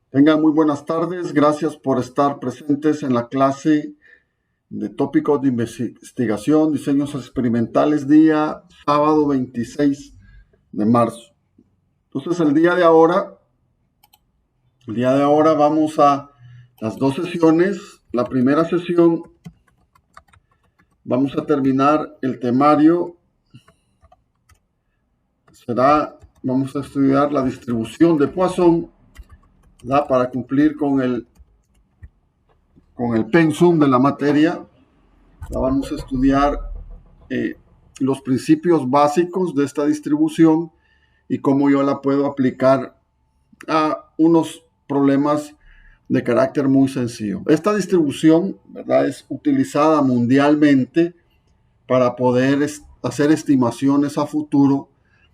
Tengan muy buenas tardes. Gracias por estar presentes en la clase de tópicos de investigación, diseños experimentales, día sábado 26 de marzo. Entonces, el día de ahora vamos a las dos sesiones. La primera sesión vamos a terminar el temario. Vamos a estudiar la distribución de Poisson, ¿verdad? Para cumplir con el pensum de la materia. Vamos a estudiar los principios básicos de esta distribución y cómo yo la puedo aplicar a unos problemas de carácter muy sencillo. Esta distribución, ¿verdad?, es utilizada mundialmente para poder hacer estimaciones a futuro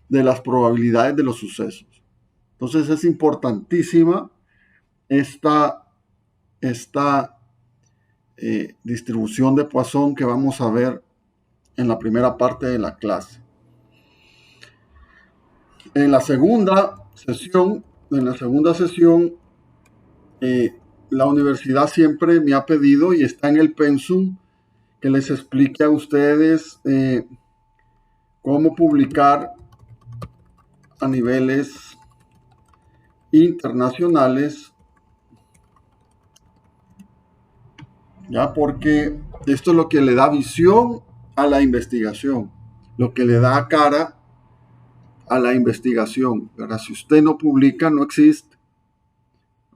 de las probabilidades de los sucesos. Entonces es importantísima esta distribución de Poisson que vamos a ver en la primera parte de la clase. En la segunda sesión, la universidad siempre me ha pedido, y está en el pensum, que les explique a ustedes cómo publicar a niveles internacionales, ya, porque esto es lo que le da visión a la investigación, lo que le da cara a la investigación, ¿verdad? Si usted no publica, no existe,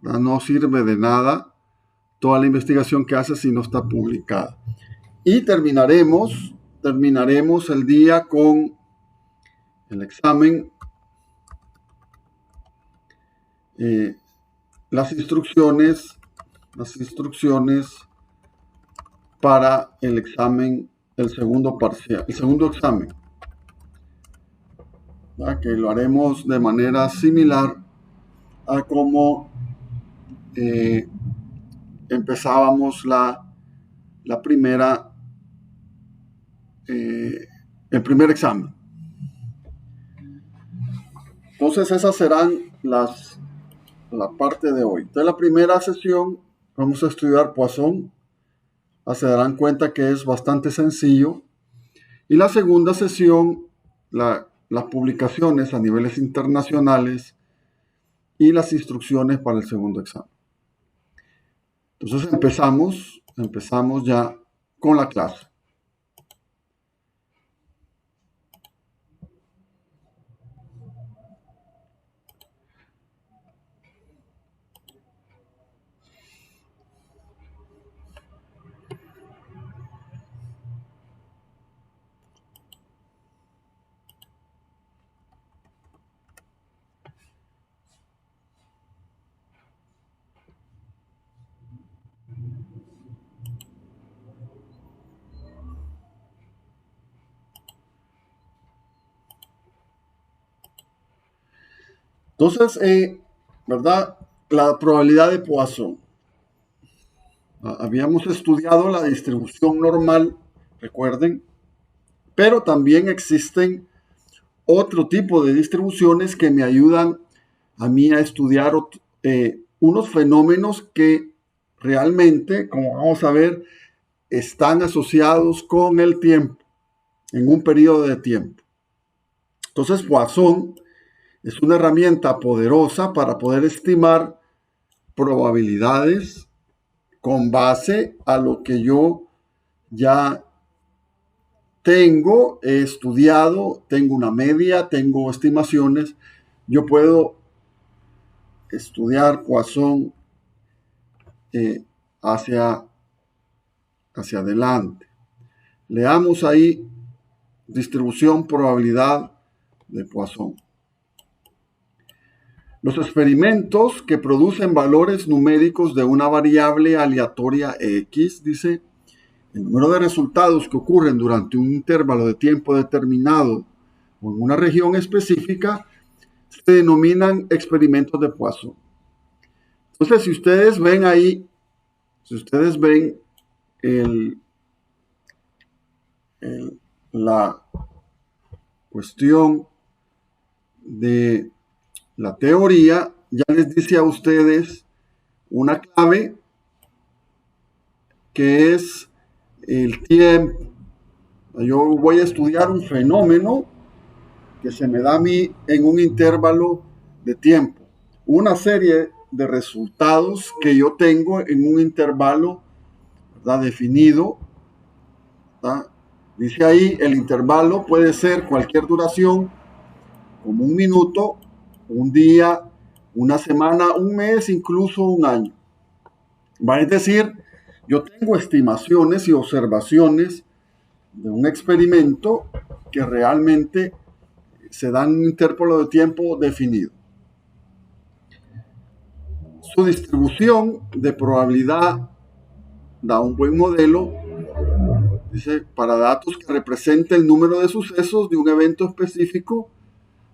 ¿verdad? No sirve de nada toda la investigación que hace si no está publicada. Y terminaremos el día con el examen, las instrucciones para el examen, el segundo examen, ¿verdad? Que lo haremos de manera similar a como empezábamos el primer examen. Entonces esas serán la parte de hoy. Entonces la primera sesión vamos a estudiar Poisson. Se darán cuenta que es bastante sencillo. Y la segunda sesión, las publicaciones a niveles internacionales y las instrucciones para el segundo examen. Entonces empezamos ya con la clase. Entonces, ¿verdad? La probabilidad de Poisson. Habíamos estudiado la distribución normal, recuerden, pero también existen otro tipo de distribuciones que me ayudan a mí a estudiar unos fenómenos que realmente, como vamos a ver, están asociados con el tiempo, en un periodo de tiempo. Entonces, Poisson es una herramienta poderosa para poder estimar probabilidades con base a lo que yo ya he estudiado, tengo una media, tengo estimaciones. Yo puedo estudiar Poisson hacia adelante. Leamos ahí distribución probabilidad de Poisson. Los experimentos que producen valores numéricos de una variable aleatoria X, dice, el número de resultados que ocurren durante un intervalo de tiempo determinado o en una región específica, se denominan experimentos de Poisson. Entonces, si ustedes ven ahí, la cuestión de la teoría, ya les dice a ustedes una clave que es el tiempo. Yo voy a estudiar un fenómeno que se me da a mí en un intervalo de tiempo. Una serie de resultados que yo tengo en un intervalo, ¿verdad?, definido. ¿Verdad? Dice ahí, el intervalo puede ser cualquier duración, como un minuto, un día, una semana, un mes, incluso un año. Va a decir, yo tengo estimaciones y observaciones de un experimento que realmente se dan un intervalo de tiempo definido. Su distribución de probabilidad da un buen modelo, dice, para datos que representen el número de sucesos de un evento específico,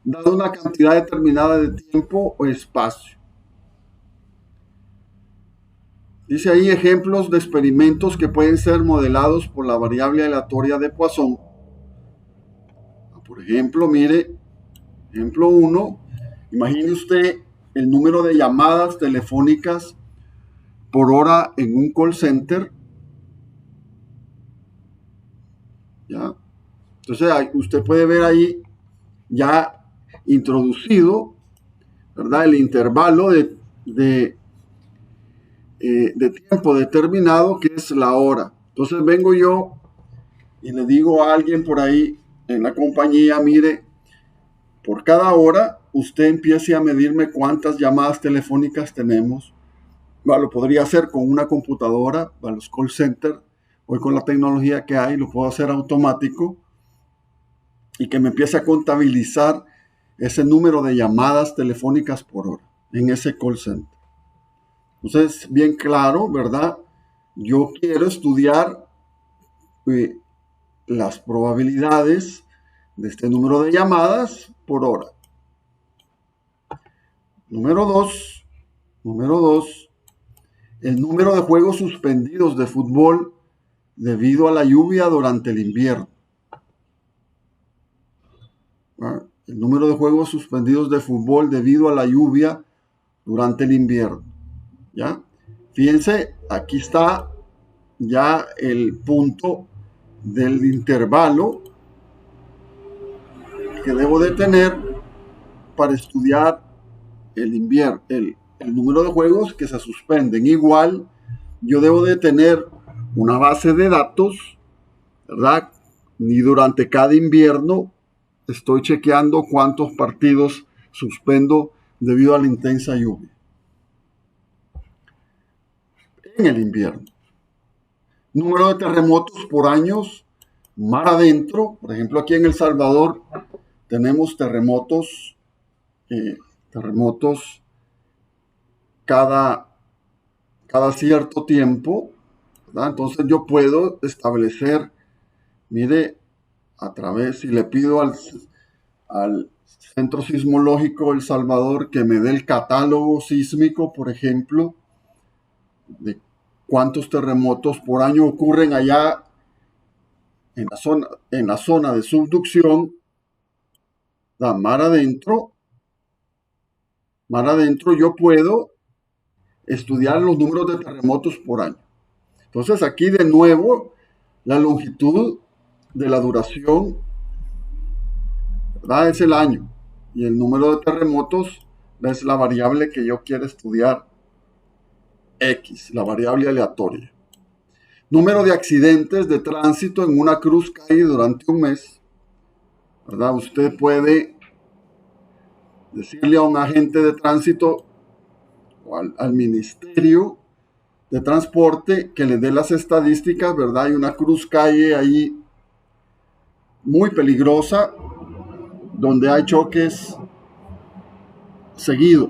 dado una cantidad determinada de tiempo o espacio. Dice ahí ejemplos de experimentos que pueden ser modelados por la variable aleatoria de Poisson. Por ejemplo, mire, ejemplo 1, imagine usted el número de llamadas telefónicas por hora en un call center. ¿Ya? Entonces, usted puede ver ahí ya introducido, ¿verdad?, el intervalo de tiempo determinado, que es la hora. Entonces vengo yo y le digo a alguien por ahí en la compañía, mire, por cada hora usted empiece a medirme cuántas llamadas telefónicas tenemos. Lo podría hacer con una computadora, para los call centers, hoy con la tecnología que hay, lo puedo hacer automático y que me empiece a contabilizar ese número de llamadas telefónicas por hora en ese call center. Entonces, bien claro, ¿verdad? Yo quiero estudiar las probabilidades de este número de llamadas por hora. Número dos, el número de juegos suspendidos de fútbol debido a la lluvia durante el invierno. El número de juegos suspendidos de fútbol debido a la lluvia durante el invierno. ¿Ya? Fíjense, aquí está ya el punto del intervalo que debo de tener para estudiar el invierno, el número de juegos que se suspenden. Igual, yo debo de tener una base de datos, ¿verdad? Ni durante cada invierno estoy chequeando cuántos partidos suspendo debido a la intensa lluvia. En el invierno. Número de terremotos por años, mar adentro. Por ejemplo, aquí en El Salvador tenemos terremotos cada cierto tiempo, ¿verdad? Entonces yo puedo establecer, mire, a través, si le pido al Centro Sismológico El Salvador que me dé el catálogo sísmico, por ejemplo, de cuántos terremotos por año ocurren allá en la zona de subducción, mar adentro, yo puedo estudiar los números de terremotos por año. Entonces aquí de nuevo la longitud de la duración, ¿verdad?, es el año, y el número de terremotos es la variable que yo quiero estudiar, X, la variable aleatoria. Número de accidentes de tránsito en una cruz calle durante un mes, ¿verdad? Usted puede decirle a un agente de tránsito o al Ministerio de Transporte que le dé las estadísticas, ¿verdad? Hay una cruz calle ahí muy peligrosa donde hay choques seguidos.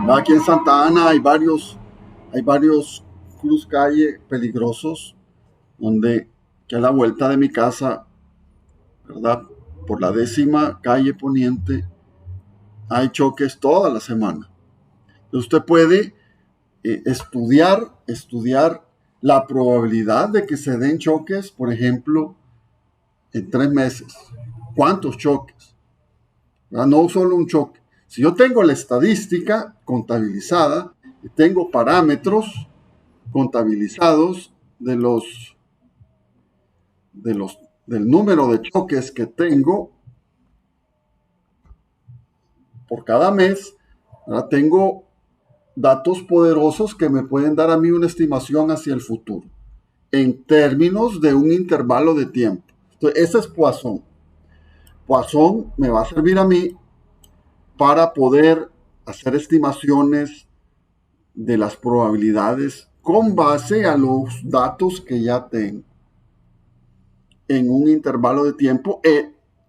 Aquí en Santa Ana hay varios cruz calle peligrosos donde, que a la vuelta de mi casa, ¿verdad?, por la 10ª calle Poniente, hay choques toda la semana. Usted puede estudiar la probabilidad de que se den choques, por ejemplo, en 3 meses. ¿Cuántos choques? ¿Verdad? No solo un choque, Si yo tengo la estadística contabilizada y tengo parámetros contabilizados del número de choques que tengo por cada mes, ¿verdad? Tengo datos poderosos que me pueden dar a mí una estimación hacia el futuro en términos de un intervalo de tiempo. Entonces, ese es Poisson. Poisson me va a servir a mí para poder hacer estimaciones de las probabilidades con base a los datos que ya tengo en un intervalo de tiempo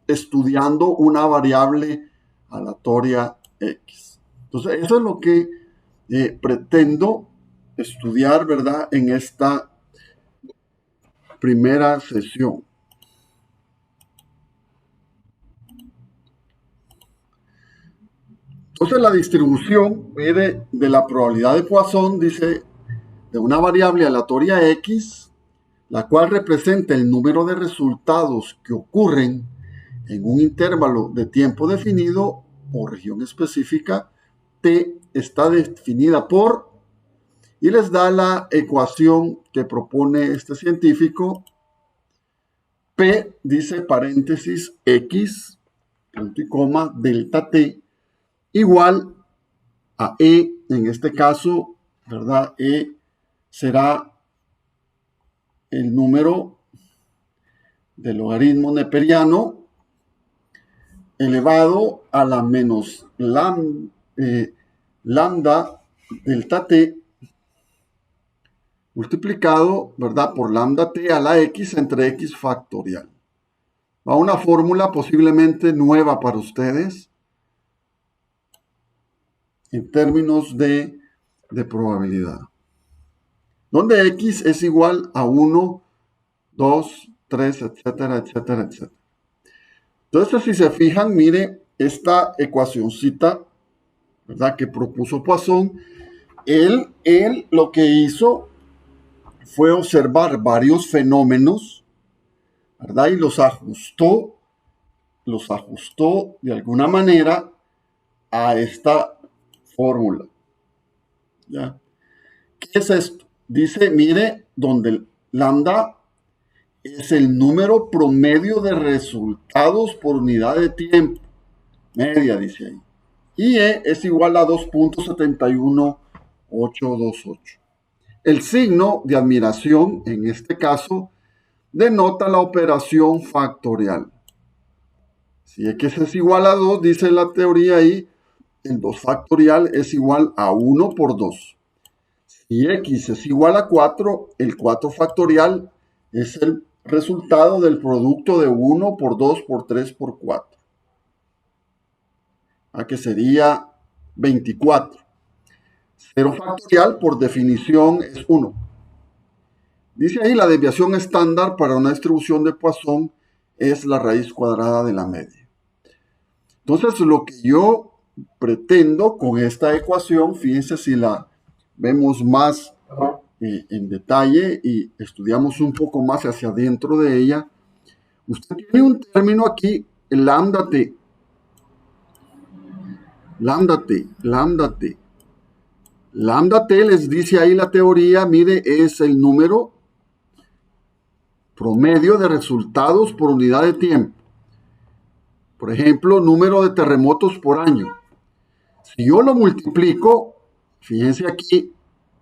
estudiando una variable aleatoria X. Entonces, eso es lo que pretendo estudiar, ¿verdad?, en esta primera sesión. Entonces, la distribución, mire, de la probabilidad de Poisson dice de una variable aleatoria X, la cual representa el número de resultados que ocurren en un intervalo de tiempo definido o región específica, T está definida por, y les da la ecuación que propone este científico, P, dice paréntesis, X, punto y coma, delta T, igual a E, en este caso, ¿verdad? E será el número del logaritmo neperiano elevado a la menos lambda delta t multiplicado, ¿verdad?, por lambda t a la x entre x factorial. Va una fórmula posiblemente nueva para ustedes en términos de probabilidad, donde x es igual a 1, 2, 3, etcétera, etcétera, etcétera. Entonces, si se fijan, mire esta ecuacioncita, ¿verdad?, que propuso Poisson. Él lo que hizo fue observar varios fenómenos, ¿verdad?, y los ajustó de alguna manera a esta fórmula. ¿Ya? ¿Qué es esto? Dice, mire, donde el lambda es el número promedio de resultados por unidad de tiempo, media, dice ahí, y E es igual a 2.71828. El signo de admiración, en este caso, denota la operación factorial. Si X es igual a 2, dice la teoría ahí, el 2 factorial es igual a 1 por 2. Si X es igual a 4, el 4 factorial es el resultado del producto de 1 por 2 por 3 por 4. Que sería 24. 0 factorial por definición es 1. Dice ahí la desviación estándar para una distribución de Poisson es la raíz cuadrada de la media. Entonces, lo que yo pretendo con esta ecuación, fíjense si la vemos más en detalle y estudiamos un poco más hacia adentro de ella, usted tiene un término aquí, el lambda t. Lambda t, lambda t. Lambda t, les dice ahí la teoría, mire, es el número promedio de resultados por unidad de tiempo. Por ejemplo, número de terremotos por año. Si yo lo multiplico, fíjense aquí,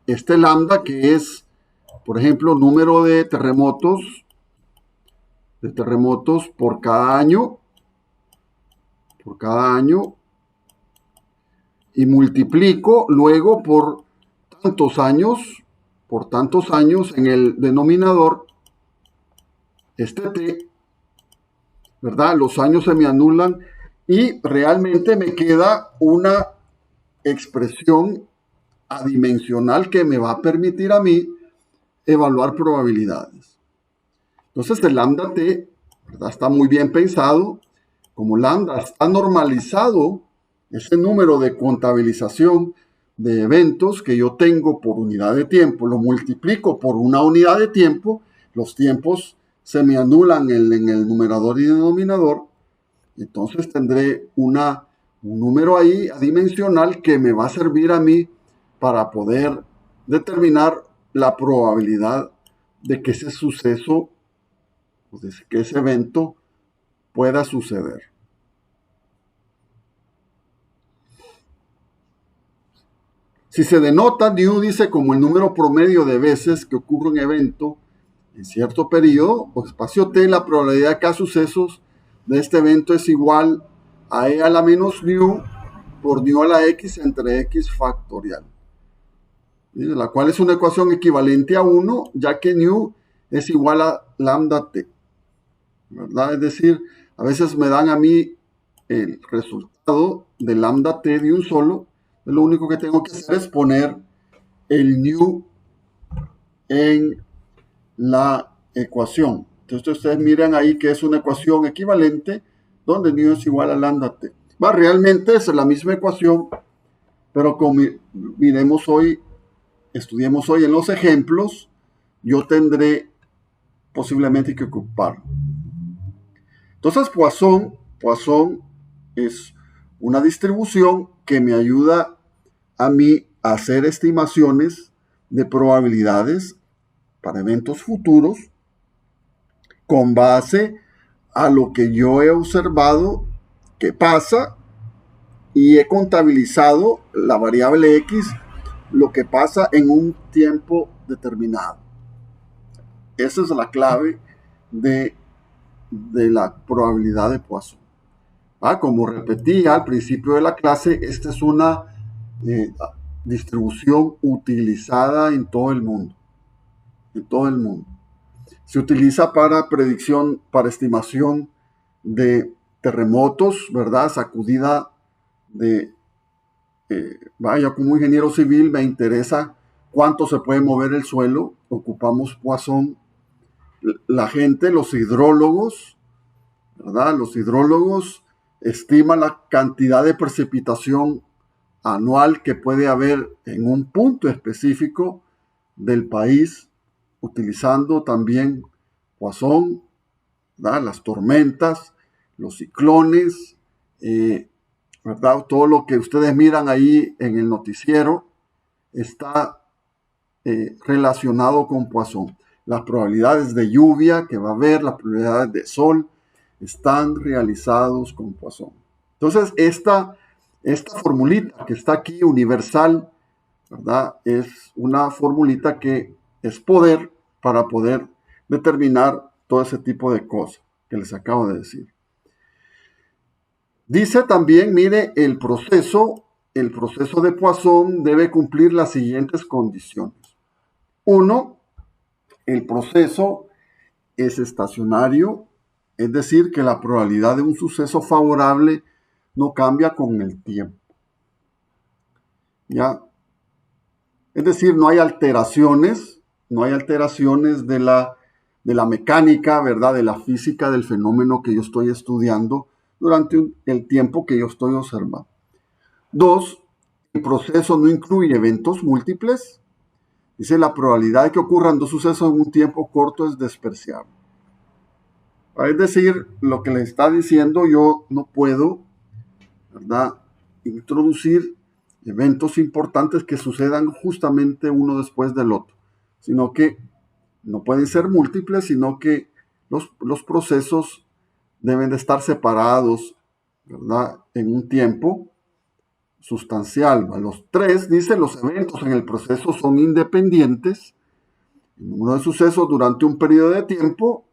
este lambda que es, por ejemplo, número de terremotos por cada año, y multiplico luego por tantos años en el denominador, este t, ¿verdad? Los años se me anulan y realmente me queda una expresión adimensional que me va a permitir a mí evaluar probabilidades. Entonces el lambda t, ¿verdad?, está muy bien pensado. Como lambda está normalizado, ese número de contabilización de eventos que yo tengo por unidad de tiempo, lo multiplico por una unidad de tiempo, los tiempos se me anulan en el numerador y denominador, entonces tendré una un número ahí adimensional que me va a servir a mí para poder determinar la probabilidad de que ese suceso, de que ese evento pueda suceder. Si se denota, New dice, como el número promedio de veces que ocurre un evento en cierto periodo o espacio t, la probabilidad de cada sucesos de este evento es igual a e a la menos new por new a la x entre x factorial, la cual es una ecuación equivalente a 1, ya que new es igual a lambda t, ¿verdad? Es decir, a veces me dan a mí el resultado de lambda t de un solo. Lo único que tengo que hacer es poner el new en la ecuación. Entonces ustedes miran ahí que es una ecuación equivalente donde new es igual a lambda t. Realmente es la misma ecuación, pero como miremos hoy, estudiemos hoy en los ejemplos, yo tendré posiblemente que ocupar. Entonces Poisson es una distribución que me ayuda a mí a hacer estimaciones de probabilidades para eventos futuros con base a lo que yo he observado que pasa y he contabilizado la variable x, lo que pasa en un tiempo determinado. Esa es la clave de la probabilidad de Poisson. Como repetí al principio de la clase, esta es una distribución utilizada en todo el mundo. En todo el mundo. Se utiliza para predicción, para estimación de terremotos, ¿verdad? Sacudida de... como ingeniero civil me interesa cuánto se puede mover el suelo. Ocupamos Poisson. La gente, los hidrólogos, ¿verdad? Los hidrólogos estiman la cantidad de precipitación anual que puede haber en un punto específico del país, utilizando también Poisson, ¿verdad? Las tormentas, los ciclones, ¿verdad? Todo lo que ustedes miran ahí en el noticiero está relacionado con Poisson. Las probabilidades de lluvia que va a haber, las probabilidades de sol, están realizados con Poisson. Entonces, esta formulita que está aquí, universal, ¿verdad? Es una formulita que es poder para poder determinar todo ese tipo de cosas que les acabo de decir. Dice también, mire, el proceso de Poisson debe cumplir las siguientes condiciones. 1, el proceso es estacionario, es decir, que la probabilidad de un suceso favorable no cambia con el tiempo. ¿Ya? Es decir, no hay alteraciones de la mecánica, ¿verdad? De la física del fenómeno que yo estoy estudiando durante el tiempo que yo estoy observando. 2, el proceso no incluye eventos múltiples. Dice, la probabilidad de que ocurran dos sucesos en un tiempo corto es despreciable. Es decir, lo que le está diciendo, yo no puedo, ¿verdad?, introducir eventos importantes que sucedan justamente uno después del otro, sino que no pueden ser múltiples, sino que los procesos deben de estar separados, ¿verdad?, en un tiempo sustancial. Los 3, dice, los eventos en el proceso son independientes. El número de sucesos durante un periodo de tiempo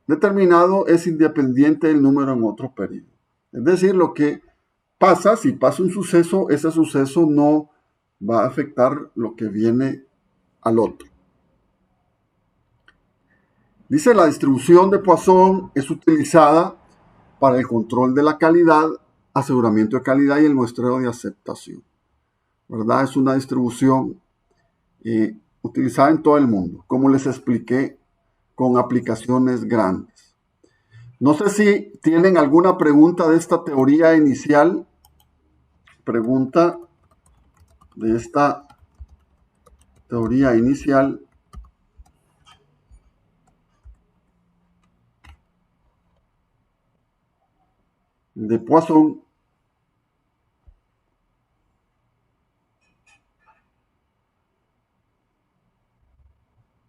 determinado es independiente del número en otro periodo. Es decir, lo que pasa, si pasa un suceso, ese suceso no va a afectar lo que viene al otro. Dice, la distribución de Poisson es utilizada para el control de la calidad, aseguramiento de calidad y el muestreo de aceptación, ¿verdad? Es una distribución utilizada en todo el mundo, como les expliqué, con aplicaciones grandes. No sé si tienen alguna pregunta de esta teoría inicial. Pregunta de esta teoría inicial. De Poisson.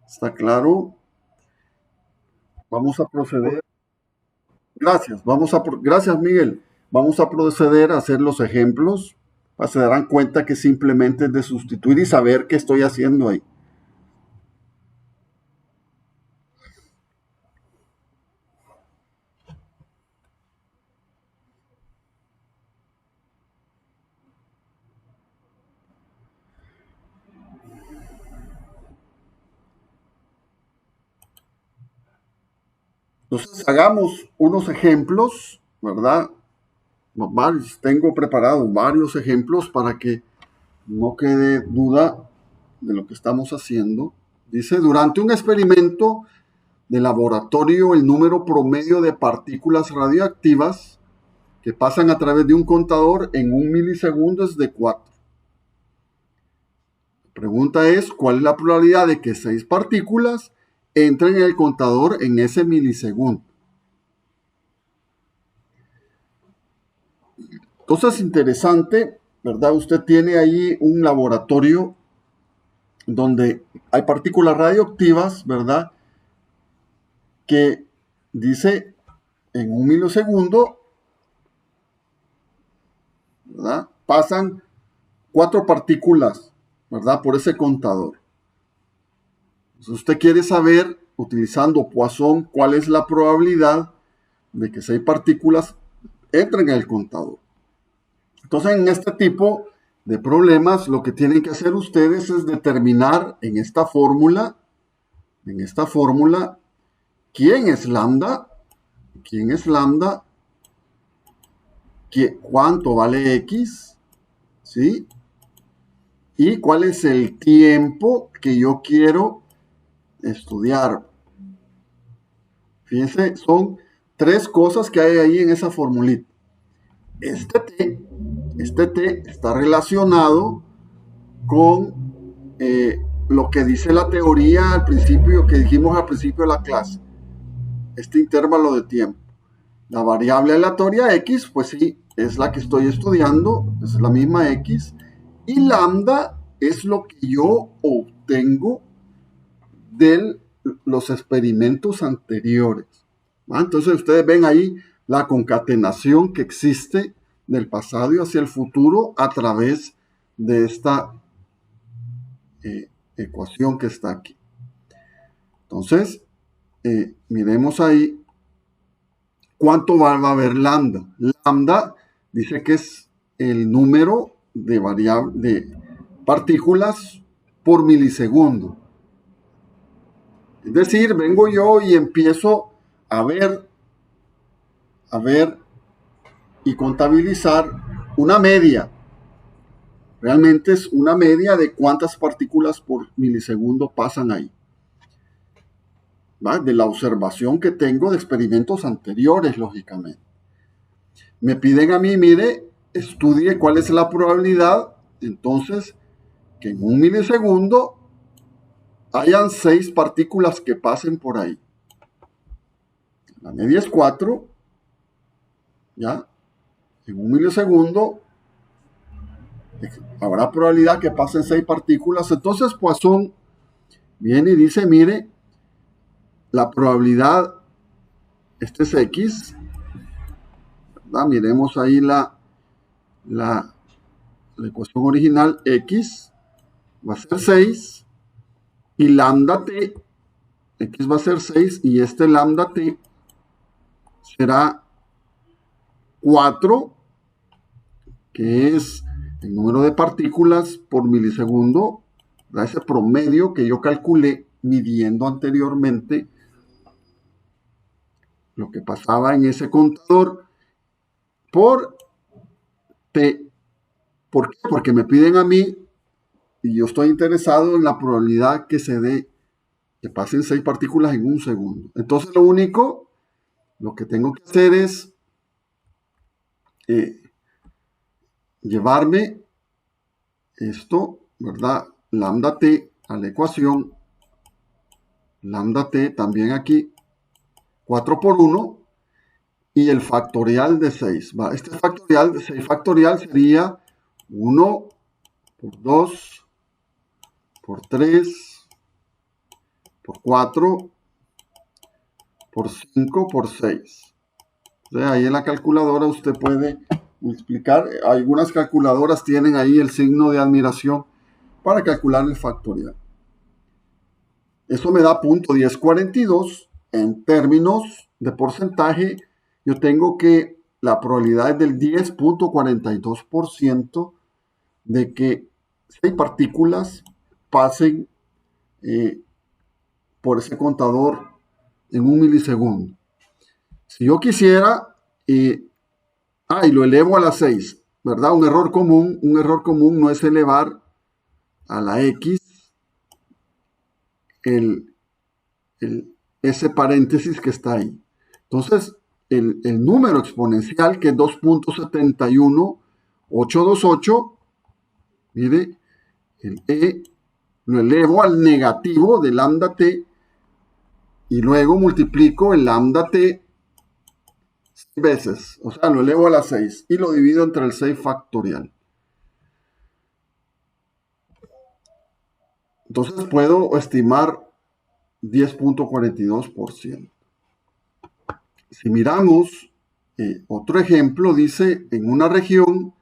¿Está claro? Vamos a proceder. Gracias, gracias Miguel. Vamos a proceder a hacer los ejemplos. Se darán cuenta que simplemente es de sustituir y saber qué estoy haciendo ahí. Entonces, hagamos unos ejemplos, ¿verdad? Tengo preparados varios ejemplos para que no quede duda de lo que estamos haciendo. Dice, durante un experimento de laboratorio, el número promedio de partículas radioactivas que pasan a través de un contador en un milisegundo es de 4. La pregunta es, ¿cuál es la probabilidad de que 6 partículas entren en el contador en ese milisegundo? Entonces, interesante, ¿verdad? Usted tiene ahí un laboratorio donde hay partículas radioactivas, ¿verdad? Que dice en un milisegundo, ¿verdad? Pasan 4 partículas, ¿verdad? Por ese contador. Entonces usted quiere saber, utilizando Poisson, cuál es la probabilidad de que 6 partículas entren en el contador. Entonces, en este tipo de problemas, lo que tienen que hacer ustedes es determinar en esta fórmula, quién es lambda, cuánto vale x, ¿sí? Y cuál es el tiempo que yo quiero estudiar. Fíjense, son 3 cosas que hay ahí en esa formulita. Este T está relacionado con lo que dice la teoría al principio, que dijimos al principio de la clase. Este intervalo de tiempo. La variable aleatoria x, pues sí, es la que estoy estudiando, es la misma x. Y lambda es lo que yo obtengo de los experimentos anteriores. Entonces ustedes ven ahí la concatenación que existe del pasado y hacia el futuro a través de esta ecuación que está aquí. Entonces, miremos ahí cuánto va a haber lambda. Lambda dice que es el número de partículas por milisegundo. Es decir, vengo yo y empiezo a ver y contabilizar una media. Realmente es una media de cuántas partículas por milisegundo pasan ahí. ¿Va? De la observación que tengo de experimentos anteriores, lógicamente. Me piden a mí, mire, estudie cuál es la probabilidad, entonces, que en un milisegundo hayan 6 partículas que pasen por ahí. La media es 4, ¿ya? En un milisegundo habrá probabilidad que pasen 6 partículas. Entonces Poisson viene y dice, mire, la probabilidad, este es x, ¿verdad? Miremos ahí la ecuación original, x va a ser 6 y lambda t, x va a ser 6 y este lambda t será 4, que es el número de partículas por milisegundo, ese promedio que yo calculé midiendo anteriormente lo que pasaba en ese contador por T. ¿Por qué? Porque me piden a mí y yo estoy interesado en la probabilidad que se dé que pasen 6 partículas en un segundo. Entonces lo que tengo que hacer es llevarme esto, ¿verdad? Lambda t a la ecuación, lambda t también aquí, 4 por 1, y el factorial de 6. ¿Va? Este factorial de 6 factorial sería 1 por 2, por 3, por 4, por 5, por 6. Entonces, ahí en la calculadora usted puede multiplicar. Algunas calculadoras tienen ahí el signo de admiración para calcular el factorial. Eso me da 0.1042. En términos de porcentaje, yo tengo que la probabilidad es del 10.42% de que 6 partículas pasen por ese contador en un milisegundo. Si yo quisiera, y lo elevo a la 6, ¿verdad? Un error común no es elevar a la X ese paréntesis que está ahí. Entonces, el número exponencial, que es 2.71828, mire, el E lo elevo al negativo de lambda t y luego multiplico el lambda t 6 veces. O sea, lo elevo a la 6 y lo divido entre el 6 factorial. Entonces puedo estimar 10.42%. Si miramos otro ejemplo, dice, en una región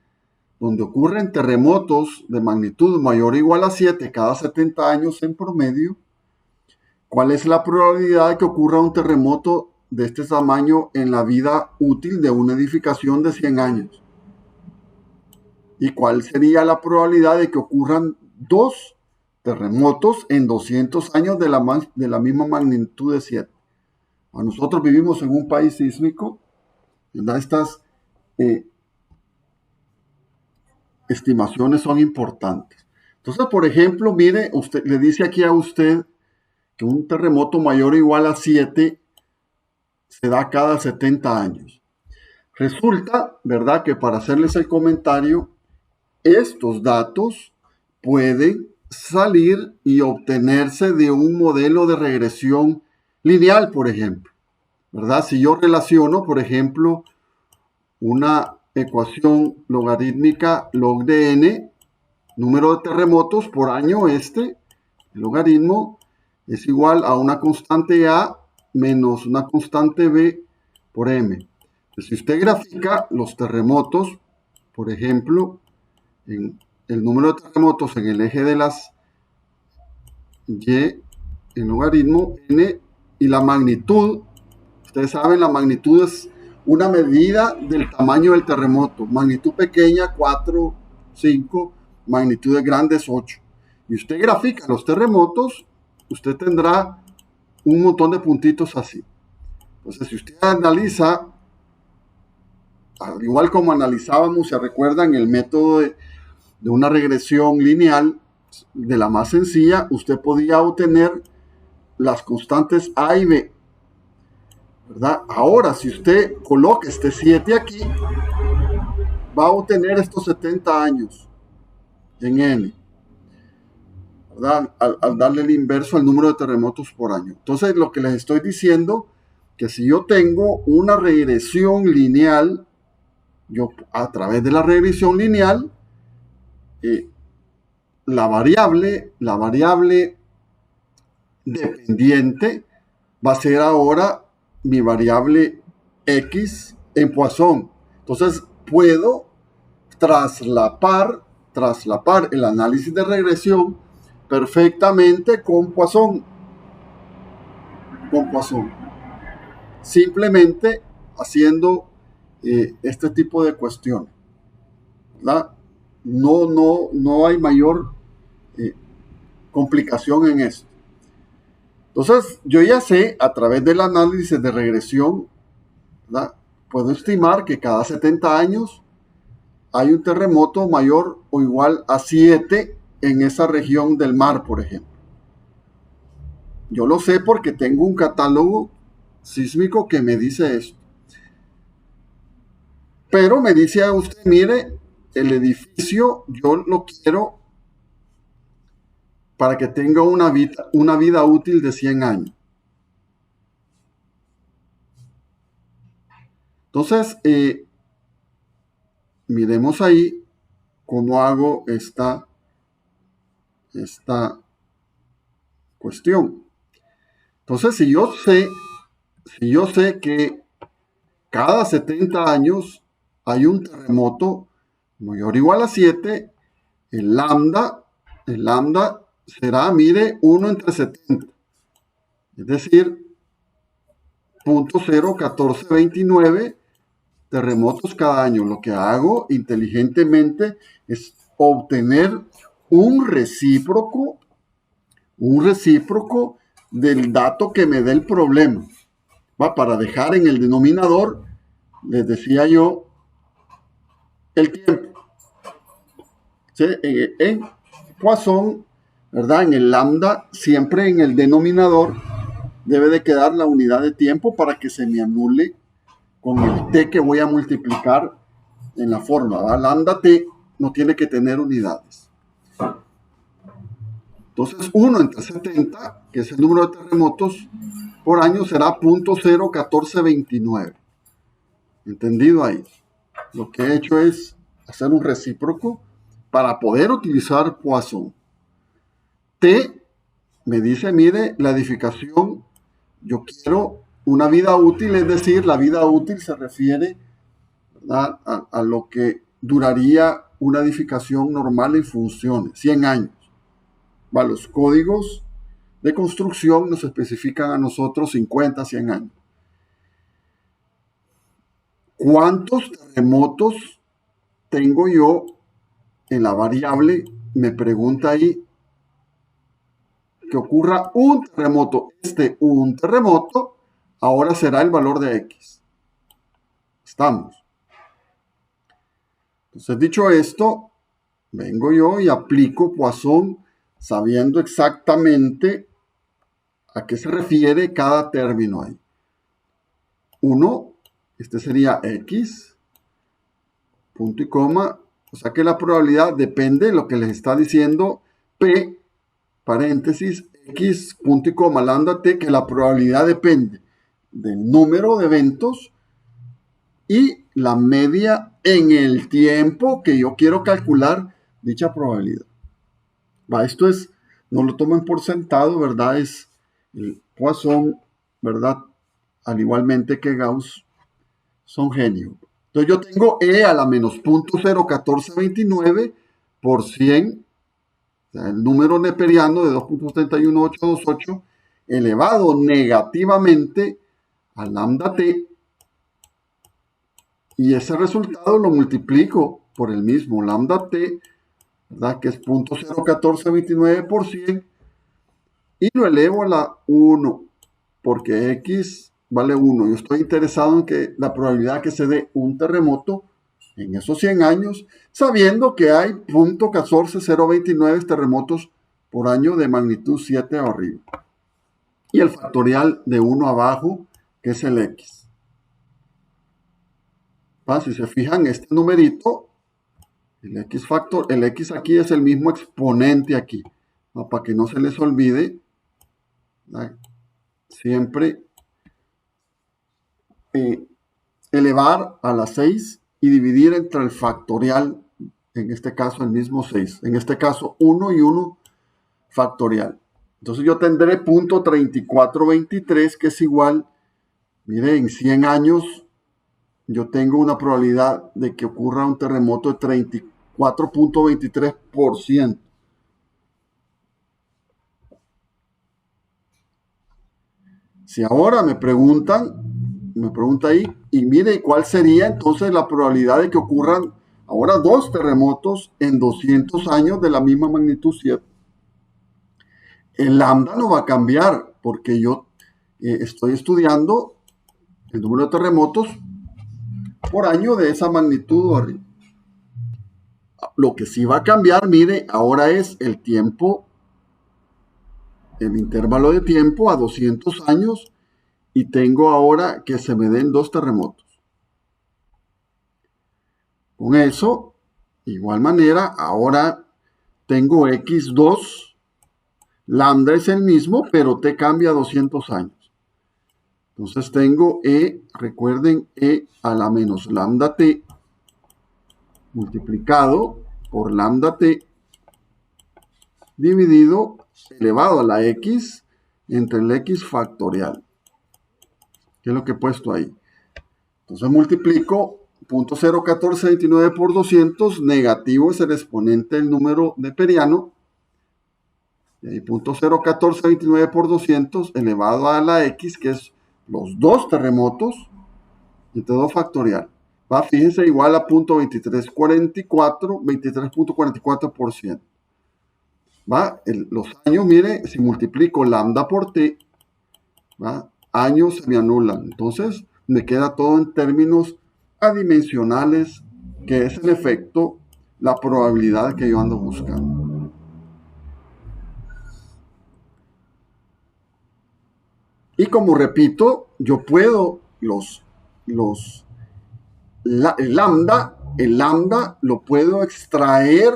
donde ocurren terremotos de magnitud mayor o igual a 7 cada 70 años en promedio, ¿cuál es la probabilidad de que ocurra un terremoto de este tamaño en la vida útil de una edificación de 100 años? ¿Y cuál sería la probabilidad de que ocurran 2 terremotos en 200 años de la misma magnitud de 7? Nosotros vivimos en un país sísmico, ¿verdad? Estas estimaciones son importantes. Entonces, por ejemplo, mire, usted le dice aquí a usted que un terremoto mayor o igual a 7 se da cada 70 años. Resulta, ¿verdad?, que para hacerles el comentario, estos datos pueden salir y obtenerse de un modelo de regresión lineal, por ejemplo, ¿verdad? Si yo relaciono, por ejemplo, una ecuación logarítmica log de n, número de terremotos por año, el logaritmo es igual a una constante a menos una constante b por m. Entonces, si usted grafica los terremotos, por ejemplo, en el número de terremotos en el eje de las y, el logaritmo n, y la magnitud, ustedes saben, la magnitud es una medida del tamaño del terremoto. Magnitud pequeña, 4, 5, magnitudes grandes, 8. Y usted grafica los terremotos, usted tendrá un montón de puntitos así. Entonces, si usted analiza, al igual como analizábamos, se recuerdan el método de una regresión lineal, de la más sencilla, usted podía obtener las constantes A y B, ¿verdad? Ahora, si usted coloca este 7 aquí, va a obtener estos 70 años en N, ¿verdad? Al darle el inverso al número de terremotos por año. Entonces, lo que les estoy diciendo, que si yo tengo una regresión lineal, yo a través de la regresión lineal, la variable dependiente va a ser ahora mi variable X en Poisson. Entonces puedo traslapar el análisis de regresión perfectamente con Poisson. Simplemente haciendo este tipo de cuestiones, ¿verdad? No hay mayor complicación en esto. Entonces, yo ya sé, a través del análisis de regresión, ¿verdad?, puedo estimar que cada 70 años hay un terremoto mayor o igual a 7 en esa región del mar, por ejemplo. Yo lo sé porque tengo un catálogo sísmico que me dice esto. Pero me dice a usted, mire, el edificio yo lo quiero para que tenga una vida útil de 100 años. Entonces, miremos ahí cómo hago esta cuestión. Entonces, si yo sé que cada 70 años hay un terremoto mayor o igual a 7, el lambda será, mire, 1 entre 70, es decir, 0.01429 terremotos cada año. Lo que hago inteligentemente es obtener un recíproco del dato que me dé el problema. Para dejar en el denominador, les decía yo, el tiempo. ¿Sí? En Poisson, ¿verdad? En el lambda, siempre en el denominador debe de quedar la unidad de tiempo para que se me anule con el t que voy a multiplicar en la forma, ¿verdad? Lambda t no tiene que tener unidades. Entonces, 1 entre 70, que es el número de terremotos por año, será 0.01429. ¿Entendido ahí? Lo que he hecho es hacer un recíproco para poder utilizar Poisson. T me dice, mire, la edificación, yo quiero una vida útil, es decir, la vida útil se refiere a lo que duraría una edificación normal en funciones, 100 años. Los códigos de construcción nos especifican a nosotros 50, 100 años. ¿Cuántos terremotos tengo yo en la variable? Me pregunta ahí que ocurra un terremoto. Un terremoto ahora será el valor de X. Estamos. Entonces, dicho esto, vengo yo y aplico Poisson sabiendo exactamente a qué se refiere cada término ahí. 1, este sería X, punto y coma, o sea que la probabilidad depende de lo que les está diciendo P, paréntesis, X, punto y coma, lambda T, que la probabilidad depende del número de eventos y la media en el tiempo que yo quiero calcular dicha probabilidad. Esto es, no lo tomen por sentado, ¿verdad? Es el Poisson, ¿verdad? Al igualmente que Gauss, son genios. Entonces yo tengo E a la menos 0.01429 por 100, o sea, el número neperiano de 2.71828 elevado negativamente a lambda t, y ese resultado lo multiplico por el mismo lambda t, ¿verdad? Que es 0.01429 por 100, y lo elevo a la 1, porque X vale 1. Yo estoy interesado en que la probabilidad que se dé un terremoto en esos 100 años, sabiendo que hay 0.14029 terremotos por año de magnitud 7 arriba. Y el factorial de 1 abajo, que es el X. Si se fijan, este numerito, el X aquí es el mismo exponente aquí. Para que no se les olvide, siempre elevar a la 6 y dividir entre el factorial, en este caso el mismo 6, en este caso 1 y 1 factorial. Entonces yo tendré 0.3423, que es igual, mire, en 100 años yo tengo una probabilidad de que ocurra un terremoto de 34.23%. Si ahora me pregunta ahí, y mire, ¿cuál sería entonces la probabilidad de que ocurran ahora 2 terremotos en 200 años de la misma magnitud 7? El lambda no va a cambiar porque yo estoy estudiando el número de terremotos por año de esa magnitud arriba. Lo que sí va a cambiar, mire, ahora es el tiempo, el intervalo de tiempo a 200 años, y tengo ahora que se me den 2 terremotos. Con eso, de igual manera, ahora tengo X2, lambda es el mismo, pero T cambia a 200 años. Entonces tengo recuerden, E a la menos lambda T multiplicado por lambda T dividido elevado a la X entre el x factorial, que es lo que he puesto ahí. Entonces multiplico 0.01429 por 200, negativo es el exponente del número neperiano, y ahí 0.01429 por 200 elevado a la x, que es los dos terremotos, y todo factorial. Va, fíjense, igual a 23.44%. ¿Va? Los años, mire, si multiplico lambda por t, ¿va? Años se me anulan. Entonces, me queda todo en términos adimensionales, que es en efecto la probabilidad que yo ando buscando. Y como repito, yo puedo el lambda lo puedo extraer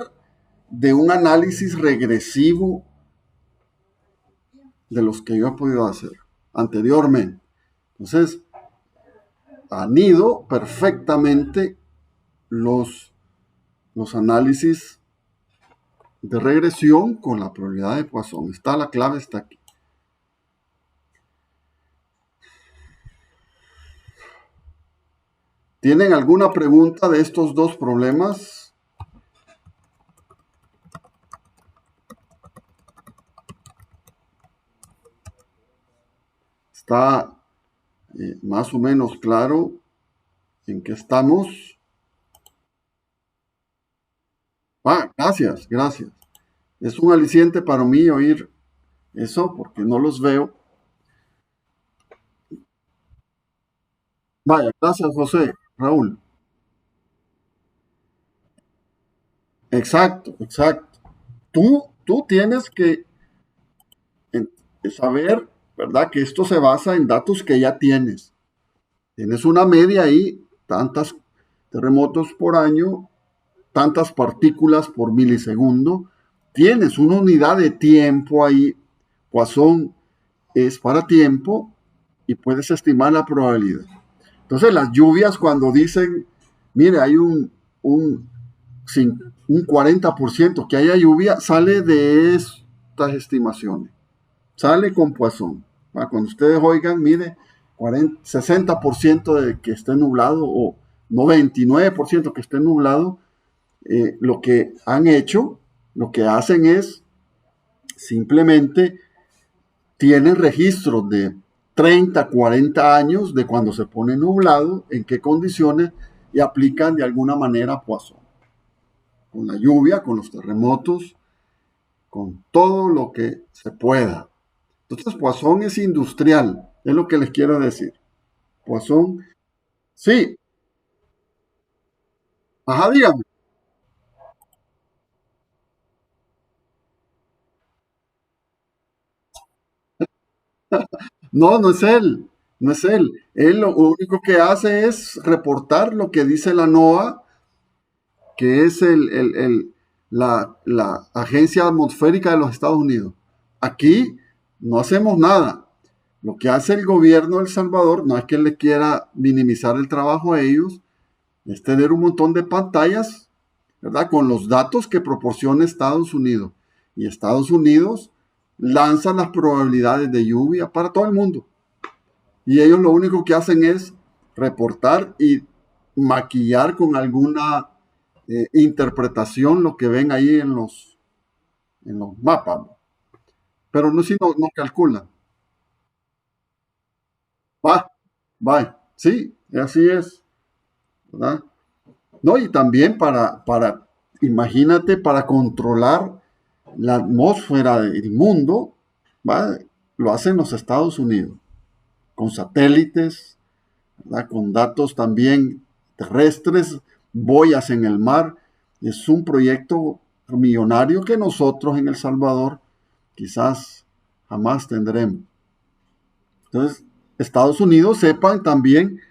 de un análisis regresivo de los que yo he podido hacer anteriormente. Entonces, anido perfectamente los análisis de regresión con la probabilidad de Poisson. La clave está aquí. ¿Tienen alguna pregunta de estos dos problemas? Está más o menos claro en qué estamos. Gracias. Es un aliciente para mí oír eso porque no los veo. Vaya, gracias, José. Raúl. Exacto. Tú tienes que saber, ¿verdad? Que esto se basa en datos que ya tienes. Tienes una media ahí, tantos terremotos por año, tantas partículas por milisegundo. Tienes una unidad de tiempo ahí. Poisson es para tiempo y puedes estimar la probabilidad. Entonces las lluvias cuando dicen, mire, hay un 40% que haya lluvia, sale de estas estimaciones. Sale con Poisson. Cuando ustedes oigan, mire, 60% de que esté nublado o 99% que esté nublado, lo que han hecho, lo que hacen es simplemente tienen registros de 30, 40 años de cuando se pone nublado, en qué condiciones, y aplican de alguna manera Poisson. Con la lluvia, con los terremotos, con todo lo que se pueda. Entonces, Poisson es industrial, es lo que les quiero decir. Poisson, sí, ajá, dígame. No, no es él, no es él. Él lo único que hace es reportar lo que dice la NOAA, que es la Agencia Atmosférica de los Estados Unidos. Aquí no hacemos nada. Lo que hace el gobierno de El Salvador, no es que le quiera minimizar el trabajo a ellos, es tener un montón de pantallas, ¿verdad? Con los datos que proporciona Estados Unidos. Y Estados Unidos lanza las probabilidades de lluvia para todo el mundo. Y ellos lo único que hacen es reportar y maquillar con alguna interpretación lo que ven ahí en los mapas. Pero no si no calculan. Va, sí, así es, ¿verdad? No, y también imagínate, para controlar la atmósfera del mundo, ¿va? Lo hacen los Estados Unidos, con satélites, ¿verdad? Con datos también terrestres, boyas en el mar. Es un proyecto millonario que nosotros en El Salvador quizás jamás tendremos. Entonces, Estados Unidos, sepan también,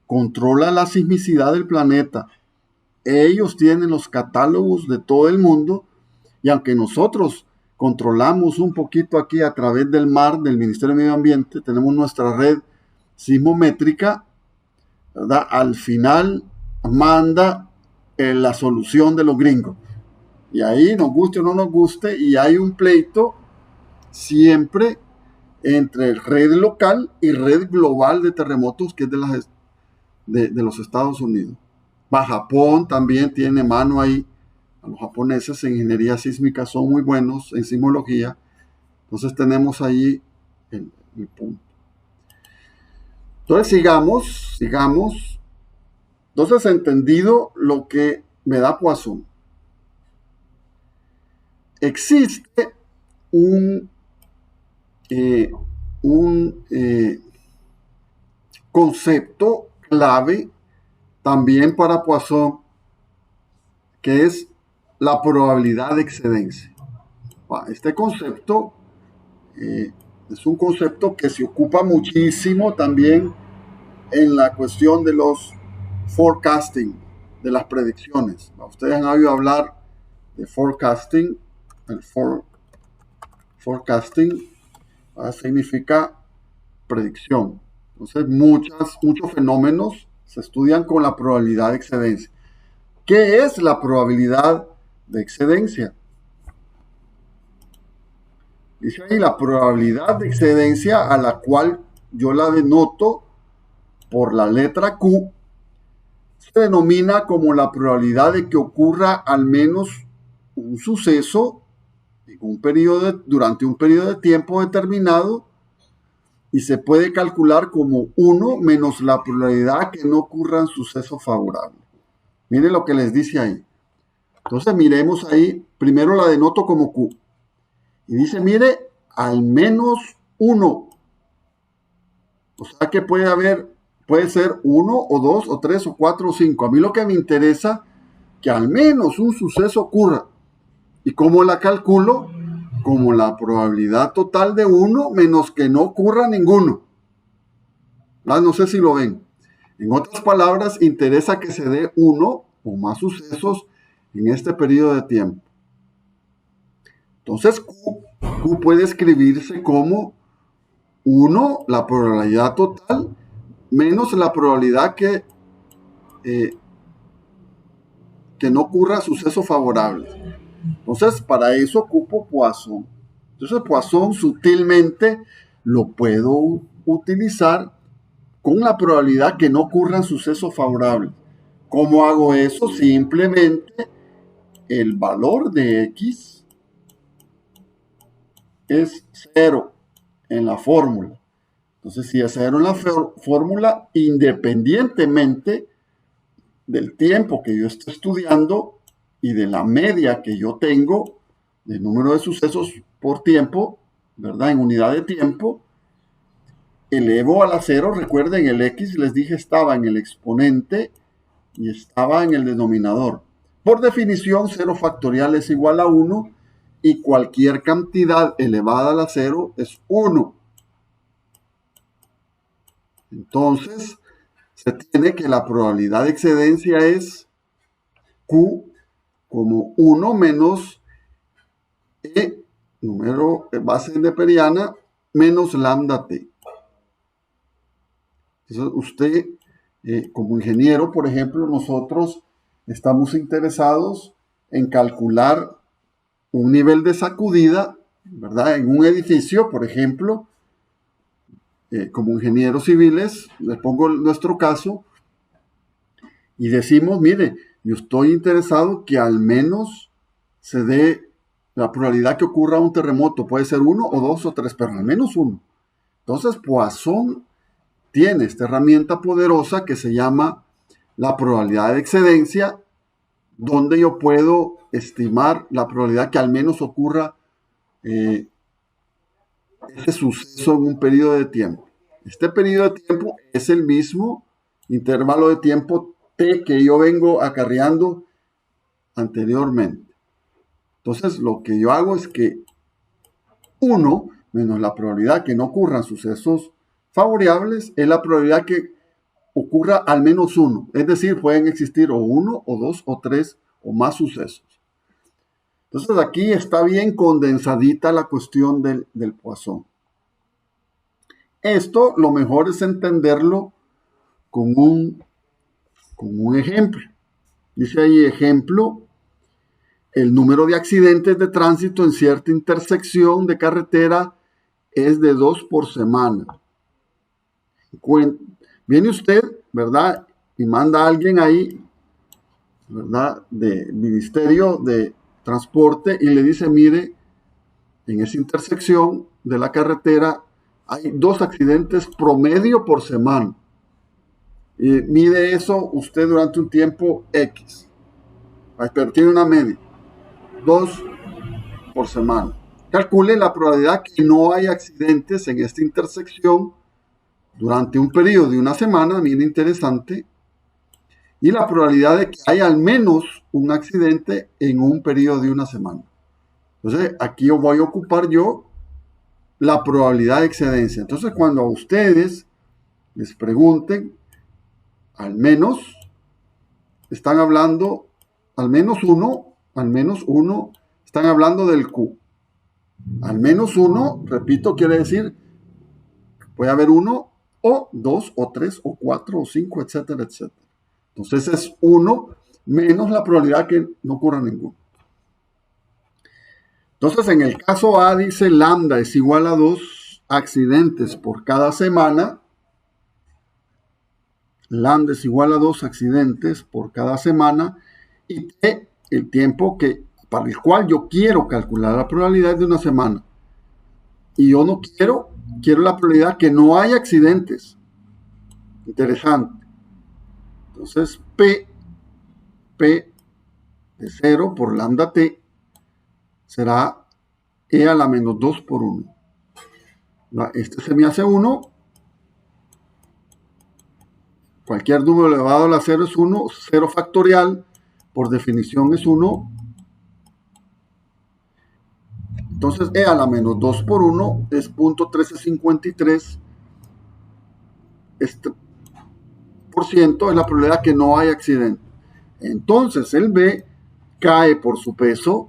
controla la sismicidad del planeta. Ellos tienen los catálogos de todo el mundo y aunque nosotros controlamos un poquito aquí a través del mar, del Ministerio de Medio Ambiente, tenemos nuestra red sismométrica, ¿verdad? Al final manda la solución de los gringos. Y ahí nos guste o no nos guste, y hay un pleito siempre entre red local y red global de terremotos, que es de los Estados Unidos. Japón también tiene mano ahí. A los japoneses en ingeniería sísmica son muy buenos en sismología. Entonces tenemos ahí el punto. Entonces sigamos. Entonces, entendido lo que me da Poisson. Existe un concepto clave también para Poisson, que es la probabilidad de excedencia. Este concepto es un concepto que se ocupa muchísimo también en la cuestión de los forecasting, de las predicciones. Ustedes han oído hablar de forecasting. El forecasting significa predicción. Entonces, muchos fenómenos se estudian con la probabilidad de excedencia. ¿Qué es la probabilidad de excedencia? Dice ahí la probabilidad de excedencia, a la cual yo la denoto por la letra Q, se denomina como la probabilidad de que ocurra al menos un suceso durante un periodo de tiempo determinado, y se puede calcular como 1 menos la probabilidad que no ocurran sucesos favorables. Miren lo que les dice ahí. Entonces miremos ahí, primero la denoto como Q. Y dice, mire, al menos 1. O sea que puede ser 1 o 2 o 3 o 4 o 5. A mí lo que me interesa que al menos un suceso ocurra. ¿Y cómo la calculo? Como la probabilidad total de 1 menos que no ocurra ninguno. No sé si lo ven. En otras palabras, interesa que se dé 1 o más sucesos en este periodo de tiempo. Entonces, Q puede escribirse como 1, la probabilidad total, menos la probabilidad que no ocurra suceso favorable. Entonces, para eso ocupo Poisson. Entonces, Poisson sutilmente lo puedo utilizar con la probabilidad que no ocurran sucesos favorables. ¿Cómo hago eso? Simplemente el valor de X es 0 en la fórmula. Entonces, si es 0 en la fórmula, independientemente del tiempo que yo estoy estudiando y de la media que yo tengo del número de sucesos por tiempo, ¿verdad? En unidad de tiempo, elevo a la 0. Recuerden, el X, les dije, estaba en el exponente y estaba en el denominador. Por definición, 0 factorial es igual a 1 y cualquier cantidad elevada a la 0 es 1. Entonces, se tiene que la probabilidad de excedencia es Q como 1 menos E, número base neperiana, menos lambda t. Entonces, usted, como ingeniero, por ejemplo, nosotros estamos interesados en calcular un nivel de sacudida, ¿verdad? En un edificio, por ejemplo, como ingenieros civiles, les pongo nuestro caso, y decimos, mire, yo estoy interesado que al menos se dé la probabilidad que ocurra un terremoto. Puede ser 1 o 2 o 3, pero al menos 1. Entonces, Poisson tiene esta herramienta poderosa que se llama la probabilidad de excedencia, donde yo puedo estimar la probabilidad que al menos ocurra ese suceso en un periodo de tiempo. Este periodo de tiempo es el mismo intervalo de tiempo T que yo vengo acarreando anteriormente. Entonces, lo que yo hago es que 1 menos la probabilidad que no ocurran sucesos favorables es la probabilidad que ocurra al menos 1. Es decir, pueden existir o 1 o 2 o 3 o más sucesos. Entonces, aquí está bien condensadita la cuestión del Poisson. Esto lo mejor es entenderlo con un ejemplo. Dice ahí ejemplo, el número de accidentes de tránsito en cierta intersección de carretera es de 2 por semana. Viene usted, ¿verdad? Y manda a alguien ahí, ¿verdad? De Ministerio de Transporte y le dice, mire, en esa intersección de la carretera hay 2 accidentes promedio por semana. Y mide eso usted durante un tiempo X. Pero tiene una media. 2 por semana. Calcule la probabilidad que no hay accidentes en esta intersección durante un periodo de una semana, bien interesante, y la probabilidad de que haya al menos un accidente en un periodo de una semana. Entonces, aquí voy a ocupar yo la probabilidad de excedencia. Entonces, cuando a ustedes les pregunten, al menos, están hablando, al menos uno, están hablando del Q. Al menos uno, repito, quiere decir, puede haber uno, o 2, o 3, o 4, o 5, etcétera, etcétera. Entonces es 1 menos la probabilidad que no ocurra ninguno. Entonces en el caso A dice lambda es igual a 2 accidentes por cada semana. Lambda es igual a 2 accidentes por cada semana. Y T, el tiempo para el cual yo quiero calcular la probabilidad de una semana. Y yo no quiero la probabilidad que no haya accidentes. Interesante. Entonces P de 0 por lambda T será E a la menos 2 por 1. Este se me hace 1. Cualquier número elevado a la 0 es 1. 0 factorial, por definición, es 1. Entonces, E a la menos 2 por 1 es 0.1353. Este por ciento es la probabilidad que no hay accidente. Entonces, el B cae por su peso.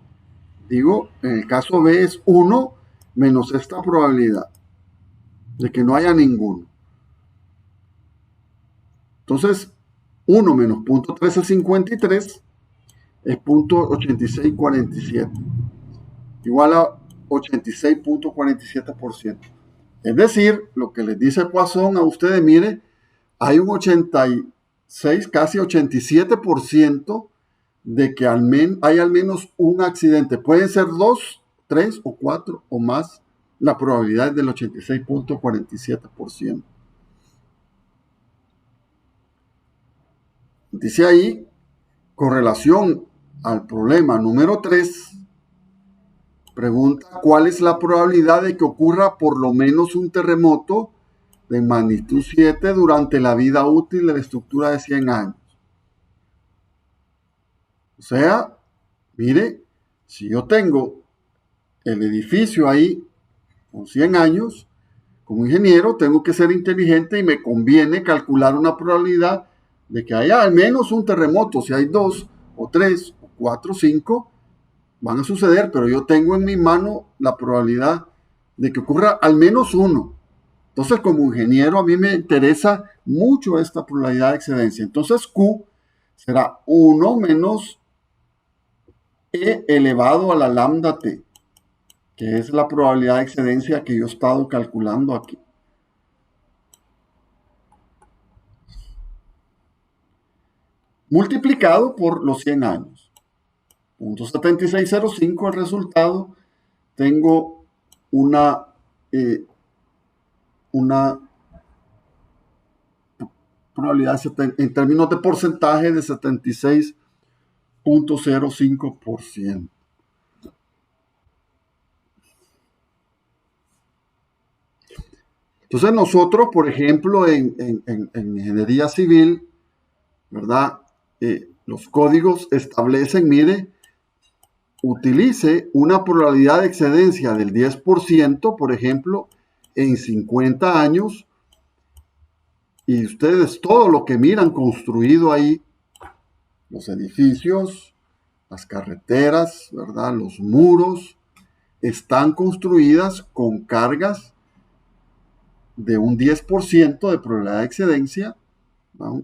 Digo, en el caso B es 1 menos esta probabilidad de que no haya ninguno. Entonces, 1 menos 0.1353 es 0.8647, igual a 86.47%. Es decir, lo que les dice Poisson a ustedes, mire, hay un 86, casi 87% de que hay al menos un accidente. Pueden ser 2, 3 o 4 o más. La probabilidad es del 86.47%. Dice ahí, con relación al problema número 3, pregunta cuál es la probabilidad de que ocurra por lo menos un terremoto de magnitud 7 durante la vida útil de la estructura de 100 años. O sea, mire, si yo tengo el edificio ahí con 100 años, como ingeniero tengo que ser inteligente y me conviene calcular una probabilidad de que haya al menos un terremoto. Si hay 2 o 3 o 4 o 5, van a suceder, pero yo tengo en mi mano la probabilidad de que ocurra al menos uno. Entonces, como ingeniero, a mí me interesa mucho esta probabilidad de excedencia. Entonces, Q será 1 menos E elevado a la lambda T, que es la probabilidad de excedencia que yo he estado calculando aquí. Multiplicado por los 100 años. 0.7605 el resultado. Tengo una probabilidad en términos de porcentaje de 76.05%. Entonces nosotros, por ejemplo, en ingeniería civil, ¿verdad? Los códigos establecen, mire, utilice una probabilidad de excedencia del 10%, por ejemplo, en 50 años, y ustedes todo lo que miran construido ahí, los edificios, las carreteras, ¿verdad? Los muros, están construidas con cargas de un 10% de probabilidad de excedencia, ¿no?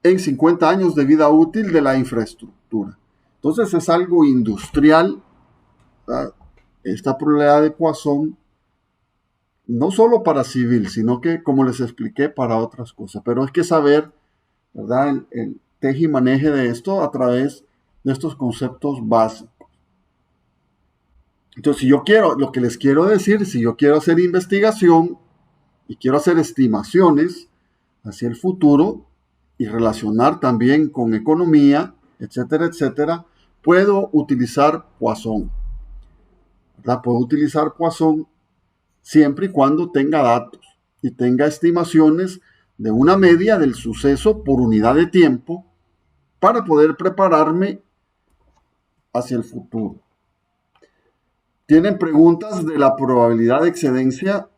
En 50 años de vida útil de la infraestructura. Entonces es algo industrial, ¿verdad? esta probabilidad de Poisson no solo para civil, sino que, como les expliqué, para otras cosas. Pero hay que saber, ¿verdad?, el teje y maneje de esto a través de estos conceptos básicos. Entonces, si yo quiero, lo que les quiero decir, si yo quiero hacer investigación y quiero hacer estimaciones hacia el futuro y relacionar también con economía, etcétera, etcétera, puedo utilizar Poisson, ¿verdad? Puedo utilizar Poisson siempre y cuando tenga datos y tenga estimaciones de una media del suceso por unidad de tiempo para poder prepararme hacia el futuro. ¿Tienen preguntas de la probabilidad de excedencia?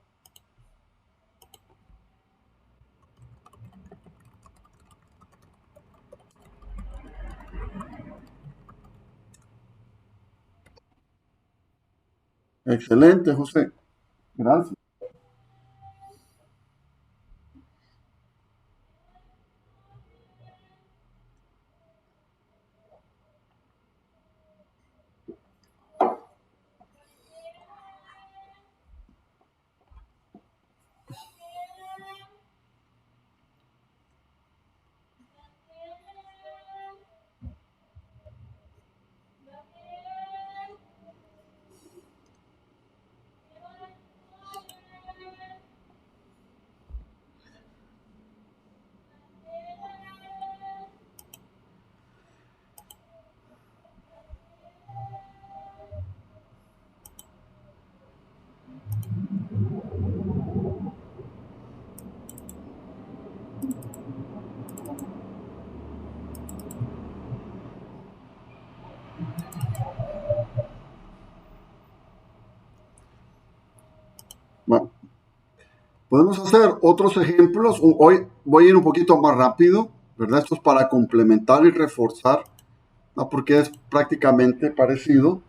Excelente, José. Gracias. Bueno, podemos hacer otros ejemplos. Hoy voy a ir un poquito más rápido, ¿verdad? Esto es para complementar y reforzar, ¿no? Porque es prácticamente parecido.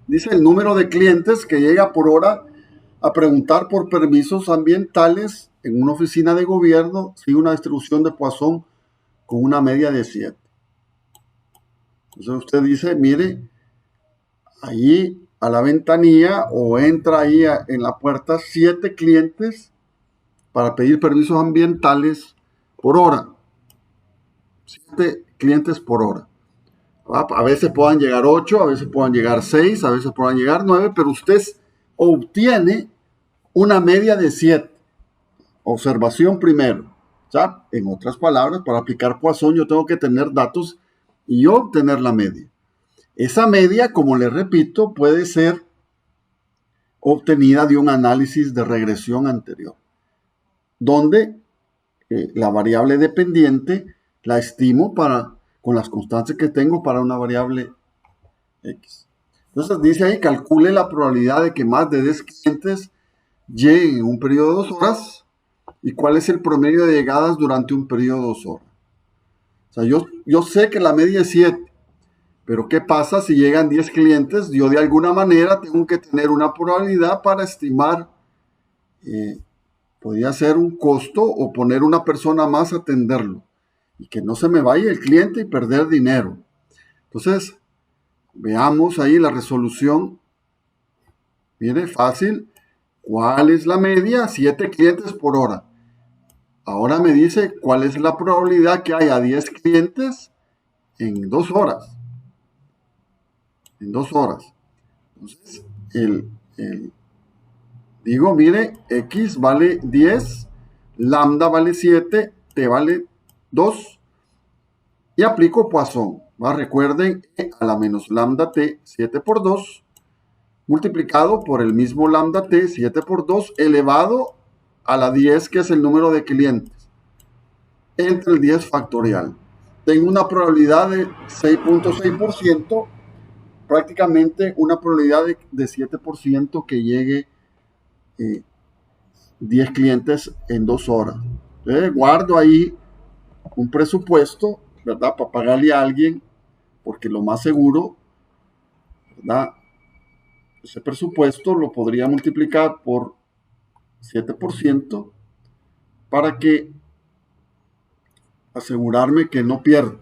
Dice el número de clientes que llega por hora a preguntar por permisos ambientales en una oficina de gobierno sigue una distribución de Poisson con una media de 7. Entonces usted dice, mire, allí a la ventanilla o entra ahí en la puerta 7 clientes para pedir permisos ambientales por hora. 7 clientes por hora. A veces puedan llegar 8, a veces puedan llegar 6, a veces puedan llegar 9, pero usted obtiene una media de 7. Observación primero. O sea, en otras palabras, para aplicar Poisson yo tengo que tener datos y yo obtener la media. Esa media, como les repito, puede ser obtenida de un análisis de regresión anterior, donde la variable dependiente la estimo con las constantes que tengo para una variable X. Entonces dice ahí, calcule la probabilidad de que más de 10 clientes lleguen en un periodo de 2 horas y cuál es el promedio de llegadas durante un periodo de 2 horas. O sea, yo sé que la media es 7, pero ¿qué pasa si llegan 10 clientes? Yo de alguna manera tengo que tener una probabilidad para estimar, podría ser un costo o poner una persona más a atenderlo y que no se me vaya el cliente y perder dinero. Entonces, veamos ahí la resolución. Mire, fácil. ¿Cuál es la media? 7 clientes por hora. Ahora me dice cuál es la probabilidad que haya 10 clientes en 2 horas. En 2 horas. Entonces, digo, mire, X vale 10, lambda vale 7, T vale 2 y aplico Poisson. Recuerden, a la menos lambda T, 7 por 2, multiplicado por el mismo lambda T, 7 por 2, elevado a la 10, que es el número de clientes, entre el 10 factorial. Tengo una probabilidad de 6.6%, prácticamente una probabilidad de 7% que llegue 10 clientes en 2 horas. Entonces, guardo ahí un presupuesto, ¿verdad? Para pagarle a alguien, porque lo más seguro, ¿verdad? Ese presupuesto lo podría multiplicar por 7% para que asegurarme que no pierdo.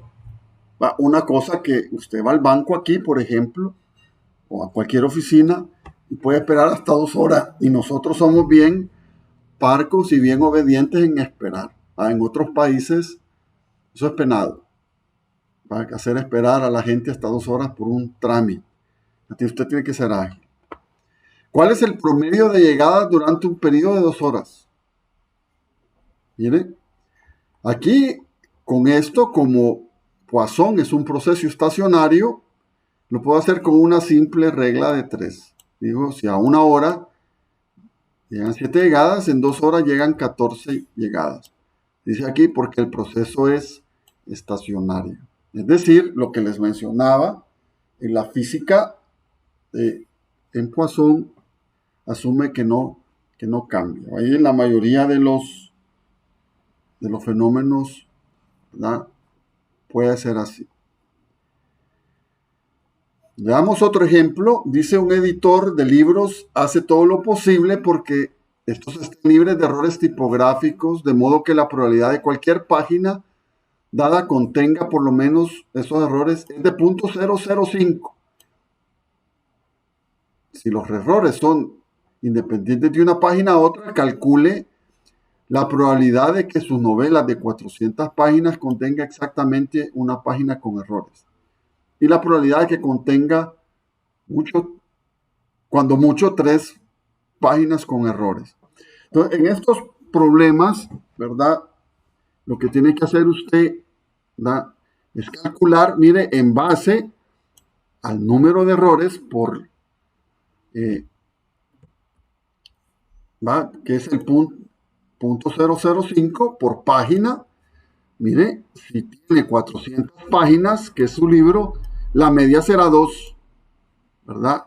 Una cosa que usted va al banco aquí, por ejemplo, o a cualquier oficina, y puede esperar hasta 2 horas. Y nosotros somos bien parcos y bien obedientes en esperar. En otros países eso es penado. Para hacer esperar a la gente hasta 2 horas por un trámite. Usted tiene que ser ágil. ¿Cuál es el promedio de llegada durante un periodo de 2 horas? Mire, aquí con esto, como Poisson es un proceso estacionario, lo puedo hacer con una simple regla de 3. Digo, si a 1 hora llegan 7 llegadas, en 2 horas llegan 14 llegadas. Dice aquí porque el proceso es estacionario. Es decir, lo que les mencionaba, en la física en Poisson asume que no cambia. Ahí en la mayoría de los fenómenos, ¿verdad?, puede ser así. Veamos otro ejemplo. Dice un editor de libros, hace todo lo posible porque estos estén libres de errores tipográficos, de modo que la probabilidad de cualquier página dada contenga por lo menos esos errores es de 0.005. Si los errores son independientes de una página a otra, calcule la probabilidad de que sus novelas de 400 páginas contenga exactamente una página con errores. Y la probabilidad de que contenga cuando mucho 3 páginas con errores. Entonces, en estos problemas, ¿verdad?, lo que tiene que hacer usted, ¿verdad?, es calcular, mire, en base al número de errores por que es el punto 005 por página. Mire, si tiene 400 páginas, que es su libro, la media será 2, ¿verdad?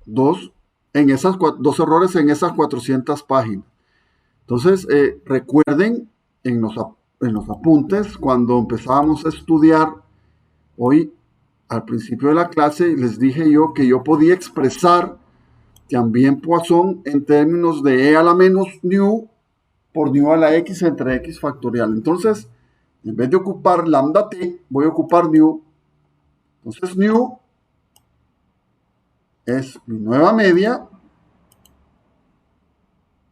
2 errores en esas 400 páginas. Entonces, recuerden en los apuntes, cuando empezábamos a estudiar, hoy, al principio de la clase, les dije yo que yo podía expresar también Poisson en términos de e a la menos nu por nu a la x entre x factorial. Entonces, en vez de ocupar lambda t, voy a ocupar nu. Entonces, nu es mi nueva media.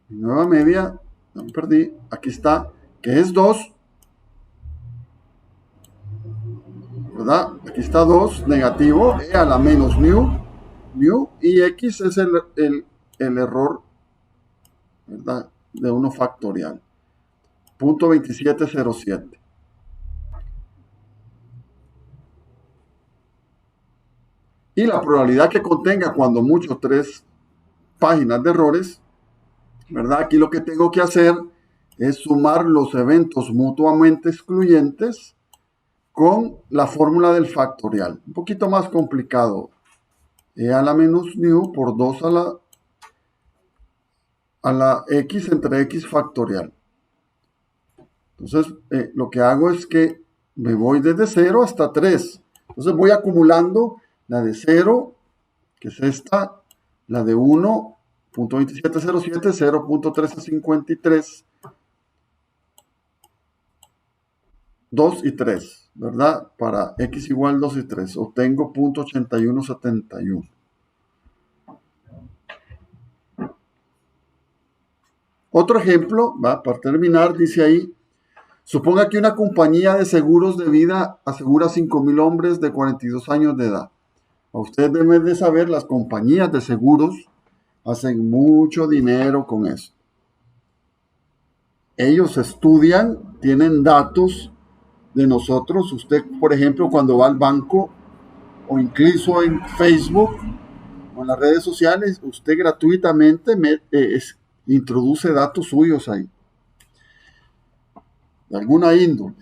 No me perdí. Aquí está, que es 2. ¿Verdad? Aquí está 2, negativo, e a la menos mu, y x es el error, ¿verdad?, de 1 factorial. 0.2707. Y la probabilidad que contenga cuando mucho 3 páginas de errores, ¿verdad? Aquí lo que tengo que hacer es sumar los eventos mutuamente excluyentes con la fórmula del factorial. Un poquito más complicado. E a la menos nu por 2 a la x entre x factorial. Entonces, lo que hago es que me voy desde 0 hasta 3. Entonces voy acumulando la de 0, que es esta, la de 1, 0.2707, 0.1353, 2 y 3, ¿verdad? Para x igual 2 y 3, obtengo 0.8171. Otro ejemplo, para terminar, dice ahí, suponga que una compañía de seguros de vida asegura 5,000 hombres de 42 años de edad. A ustedes deben de saber, las compañías de seguros hacen mucho dinero con eso. Ellos estudian, tienen datos de nosotros. Usted, por ejemplo, cuando va al banco o incluso en Facebook o en las redes sociales, usted gratuitamente introduce datos suyos ahí, de alguna índole.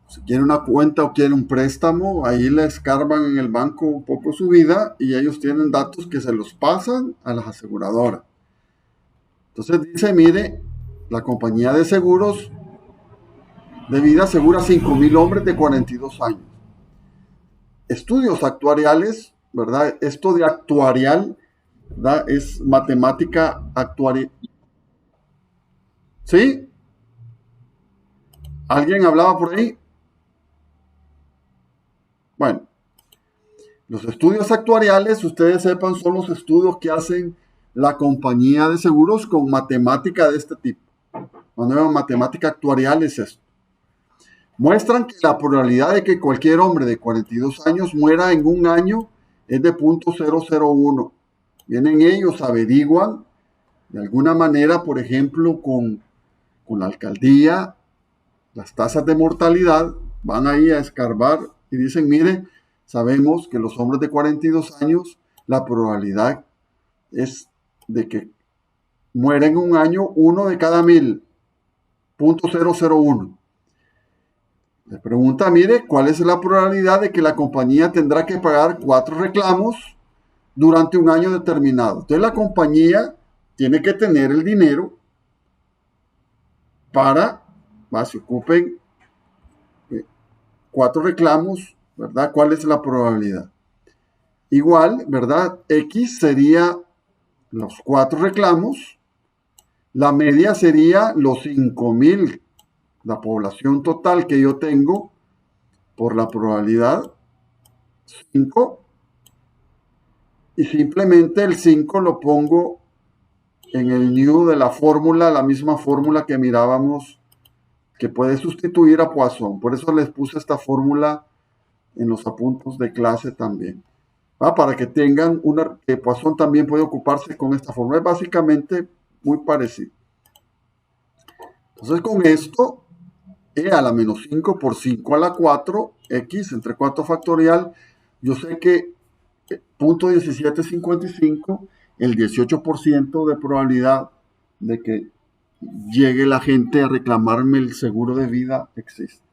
Si quiere una cuenta o quiere un préstamo, ahí le escarban en el banco un poco su vida y ellos tienen datos que se los pasan a las aseguradoras. Entonces dice, mire, la compañía de seguros de vida asegura 5,000 hombres de 42 años. Estudios actuariales, ¿verdad? Esto de actuarial, ¿verdad?, es matemática actuarial. ¿Sí? ¿Alguien hablaba por ahí? Bueno, Los estudios actuariales, ustedes sepan, son los estudios que hacen la compañía de seguros con matemática de este tipo. La nueva matemática actuarial es esto. Muestran que la probabilidad de que cualquier hombre de 42 años muera en un año es de 0.001. Vienen ellos, averiguan de alguna manera, por ejemplo, con la alcaldía, las tasas de mortalidad, van ahí a escarbar y dicen, mire, sabemos que los hombres de 42 años, la probabilidad es de que muera en un año 1 de cada 1000, 0.001. Le pregunta, mire, ¿cuál es la probabilidad de que la compañía tendrá que pagar 4 reclamos durante un año determinado? Entonces la compañía tiene que tener el dinero para que se ocupen 4 reclamos, ¿verdad? ¿Cuál es la probabilidad? Igual, ¿verdad? X sería los 4 reclamos, la media sería los 5,000, la población total que yo tengo por la probabilidad 5, y simplemente el 5 lo pongo en el new de la fórmula, la misma fórmula que mirábamos que puede sustituir a Poisson. Por eso les puse esta fórmula en los apuntes de clase también. Para que tengan que Poisson también puede ocuparse con esta fórmula. Es básicamente muy parecido. Entonces con esto, e a la menos 5 por 5 a la 4, x entre 4 factorial, yo sé que 0.1755, el 18% de probabilidad de que llegue la gente a reclamarme el seguro de vida existe.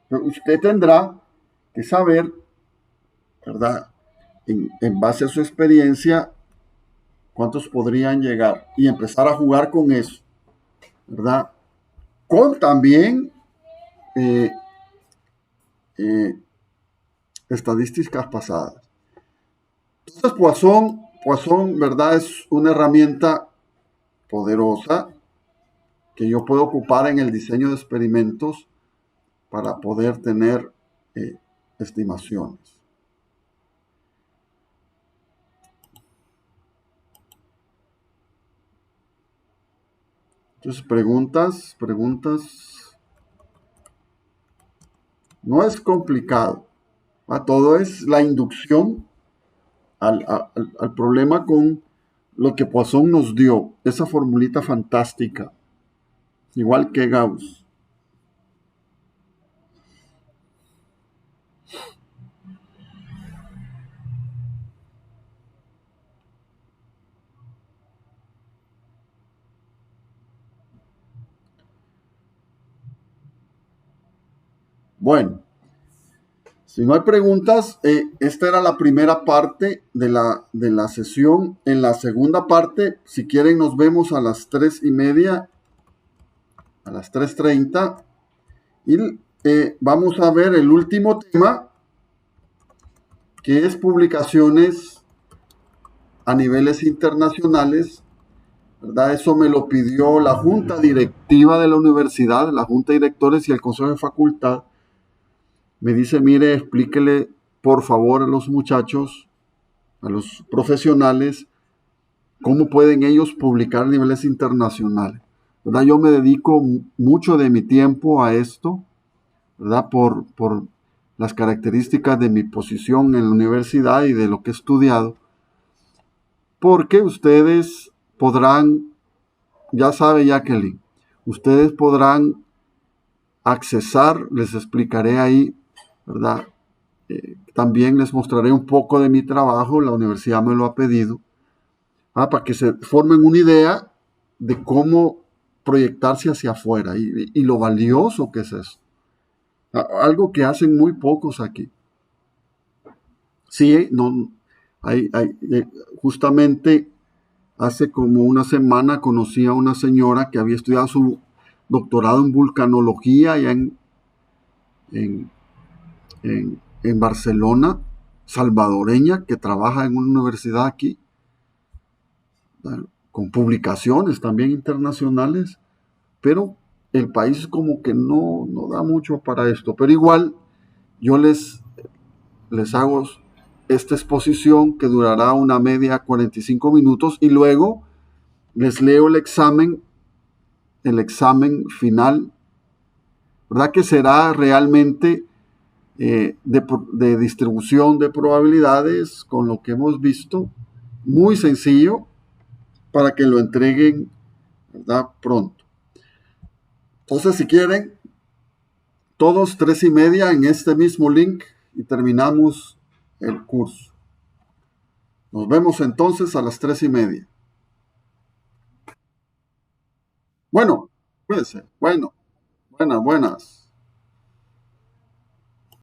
Pero usted tendrá que saber, ¿verdad? En base a su experiencia, cuántos podrían llegar y empezar a jugar con eso, ¿verdad? Con también estadísticas pasadas. Entonces, Poisson, ¿verdad? Es una herramienta poderosa que yo puedo ocupar en el diseño de experimentos para poder tener estimaciones. Entonces, preguntas. No es complicado. Todo es la inducción al problema con lo que Poisson nos dio, esa formulita fantástica, igual que Gauss. Bueno, si no hay preguntas, esta era la primera parte de la sesión. En la segunda parte, si quieren, nos vemos a las 3:30, a las 3:30, y vamos a ver el último tema, que es publicaciones a niveles internacionales, ¿verdad? Eso me lo pidió la junta directiva de la universidad, la junta de directores y el consejo de facultad. Me dice, mire, explíquele por favor a los muchachos, a los profesionales, cómo pueden ellos publicar a niveles internacionales, ¿verdad? Yo me dedico mucho de mi tiempo a esto, ¿verdad? Por las características de mi posición en la universidad y de lo que he estudiado, porque ustedes podrán, ya sabe Jacqueline, ustedes podrán accesar, les explicaré ahí, ¿verdad? También les mostraré un poco de mi trabajo, la universidad me lo ha pedido, para que se formen una idea de cómo proyectarse hacia afuera y lo valioso que es eso. Algo que hacen muy pocos aquí. Sí, no, justamente hace como una semana conocí a una señora que había estudiado su doctorado en vulcanología allá en Barcelona, salvadoreña, que trabaja en una universidad aquí, con publicaciones también internacionales, pero el país como que no da mucho para esto. Pero igual yo les hago esta exposición que durará una media 45 minutos y luego les leo el examen final, ¿verdad? Que será realmente de distribución de probabilidades con lo que hemos visto, muy sencillo para que lo entreguen, ¿verdad? Pronto. Entonces, si quieren, todos 3:30 en este mismo link y terminamos el curso. Nos vemos entonces a las 3:30. Bueno, cuídense. Bueno, buenas.